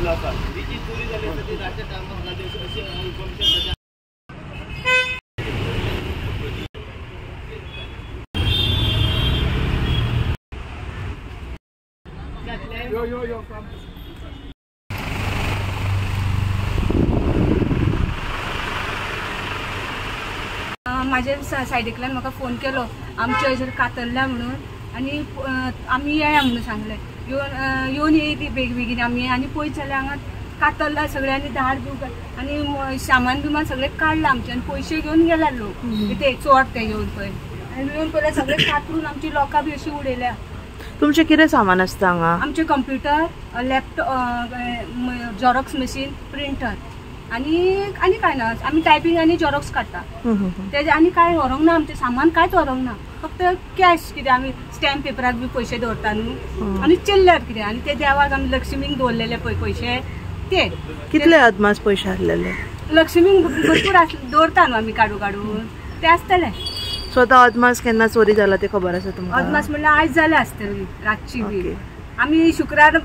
पावला आसा ही जी चोरी जाली आसा ती रातच्या टायमार जाली अशी इन्फॉर्मेशन माझ्या सायडीकल्यान म्हाका फोन केलो आमच्या हजर कातरल्या म्हणून आनी आमी येया म्हणून सांगले येवन येयली बेगीन आमी आनी पळयत जाल्यार हांगा कातरला सगळ्यांनी धाड दिवं आनी सामान बिमान सगळें काडलां आमचे आनी पयशे घेवन गेल्या लोक ते चोर ते घेवन पळय आनी येवन पळयल्यार सगळें कातरून आमची लोकां बी अशी उडयल्या. तुमचे कितें सामान आसता हांगा? आमचे computer laptop Xerox machine printer आनी काय ना आमी टायपिंग आनी झेरॉक्स काडटा तेजे आनी काय व्हरोंक ना आमचें सामान कांयच व्हरोंक ना फक्त कॅश कितें आमी स्टॅम्प पेपराक बी पयशे दवरता न्हू आनी चिल्लर कितें आनी ते देवाक आमी लक्ष्मीक दवरलेले पळय पयशे ते कितले अदमास पयशे आसलेले? लक्ष्मीक भरपूर दवरता न्हू आमी काडून ते आसतले. स्वता अदमास केन्ना चोरी जाला ते खबर आसा तुमकां? अदमास म्हणल्यार आयज जाले आसतली रातची बी आमी शुक्रार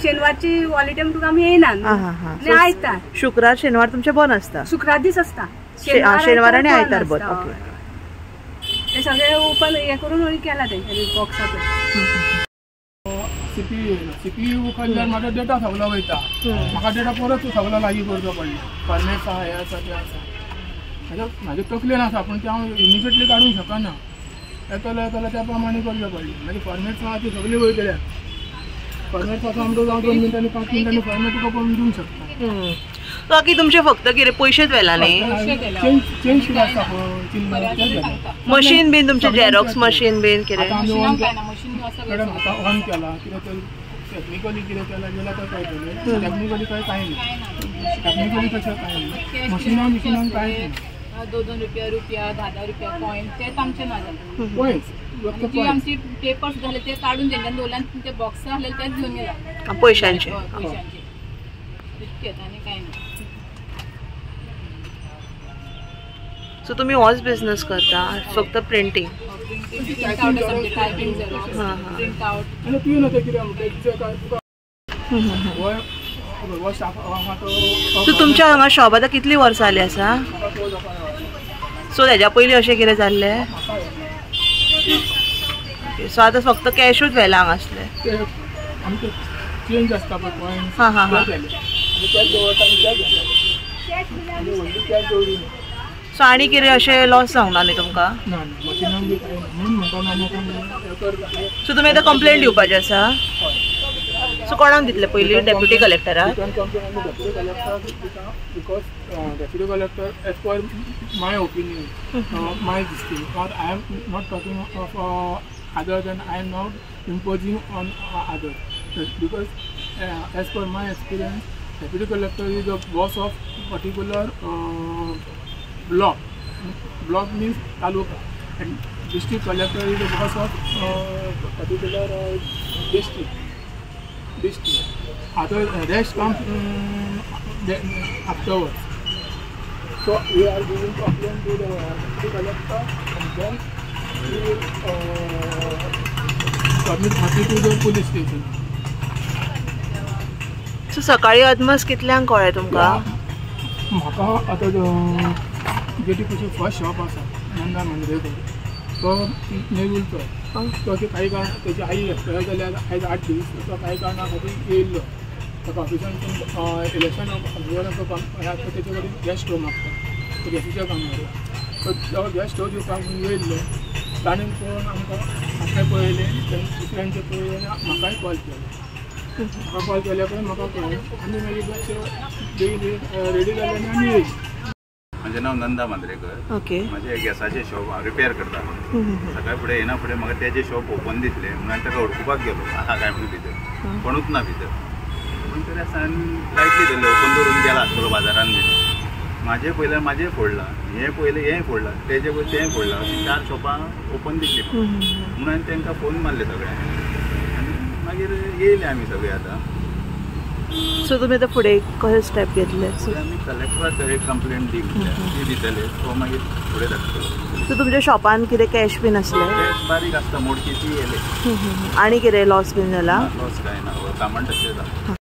शेनवारची हॉलिडे म्हणून आमी येयना आनी आयतार शुक्रार शेनवार तुमचे बंद आसता? शुक्रार दीस आसता शेनवार आनी आयतार बंद. ते सगळे ओपन हे करून केला तेंच्यानी बॉक्साक सीपीयू काडल्यार म्हाका डेटा सगळो वयता म्हाका डेटा परत सगळो लागीं करचो पडलो फॉर्मेट्स आहा हे आसा ते आसा म्हाजे तकलेन आसा पूण ते हांव इमिजिएटली काडूंक शकना येतले त्या प्रमाणे करचें पडलें म्हाजी फॉर्मेट्स आहा ती सगळी वयतल्या फॉर्मेट पासून आमकां जावं 2 मिनटांनी 5 मिनटांनी फॉर्मेट तुका करून दिवंक शकता. बाकी तुमचे फक्त कितें पयशेच व्हेला न्ही? चेंज कितें आसता पळय मशीन बीन तुमचे झेरॉक्स मशीन बीन कितें ऑन केला कितें तर टेक्निकली कितें केला जाल्यार तो कळटलें टेक्निकली कांय ना टेक्निकली तशें कांय ना मशिनान कांय ना 2 रुपया 10 रुपया कॉइन तेच आमचे ना जाले पॉइंट्स जी आमची पेपर्स झाले ते काढून तेंच्यान दवरल्यान ते बॉक्स आसले तेच घेवन गेला पयशांचे इतकेच आनी कांय ना. सो तुमी होच बिझनेस करता फक्त प्रिंटींग? सो तुमच्या हांगा शॉप आतां कितली वर्सां जाली आसा? सो तेज्या पयलीं अशें कितें जाल्लें? सो आतां फक्त कॅशूच व्हेला हांगा आसले? चेंज आसता पळय पॉइंट्स हां हां हां. सो आनी कितें अशें लॉस जावना न्ही तुमकां? सो तुमी आतां कंप्लेंट दिवपाचें आसा? सो कोणाक दितले पयलीं? डेप्युटी कलेक्टराक? Because deputy collector as per my opinion माय दिसतीन because I am not talking of other then I am not imposing on other because as per my experience deputy collector is the boss of particular block means taluka and district collector is the boss of particular district other rest comes afterwards. So we are giving complaint to the district collector and then we will submit matter to the police station. So सकाळी अदमास कितल्यांक कळ्ळें तुमकां? म्हाका आतां jetty पयशे first shop आसा नंदा मंद्रेकर तो नेवुलचो तो काही काळ त्याची आई एक्सपायर जाल्यार आयज 8 दीस तो काही कारणा खातीर येयल्लो ताका ऑफिसान इलेक्शन तेचे कडेन गॅस स्टोव मागता तो गॅसीच्या कामार तो गॅस स्टोव दिवपाक येयल्लो ताणें पळोवन आमकां पळयलें दुसऱ्यांचे पळयलें आनी म्हाकाय कॉल केलो म्हाका कॉल केल्या पळय म्हाका कळ्ळें आमी मागीर बेगीन रेडी जाले आनी आमी येयली. माझे नाव नंदा मांद्रेकर. ओके. माझे गॅसाचे शॉप रिपेअर करता सकाळी फुडें येना फुडें म्हाका तेजे शॉप ओपन दिसलें म्हणून ताका वळखुपाक गेलो आहा काय म्हणून भितर कोणूच ना भितर म्हणून तरी आसा लायटली धरलें ओपन करून गेला आसतलो बाजारान बी म्हाजें पयलें म्हाजें फोडलां हें पयलें हें फोडलां तेजे पयलें तें फोडलां अशीं 4 शॉपां ओपन दिसलीं म्हणून हांवें तांकां फोन मारले सगळ्यांक आनी मागीर येयले आमी सगळे आतां. सो तुमी आतां फुडें कशें स्टेप घेतले? सो आमी कलेक्टराक एक कंप्लेंट ती दितले तो मागीर फुडें धाडटलो. सो तुमच्या शॉपान कितें कॅश बीन आसलें? कॅश बारीक आसता मोडकी ती येयले. आनी कितें लॉस बीन जाला? लॉस कांय ना सामान तशें जाता.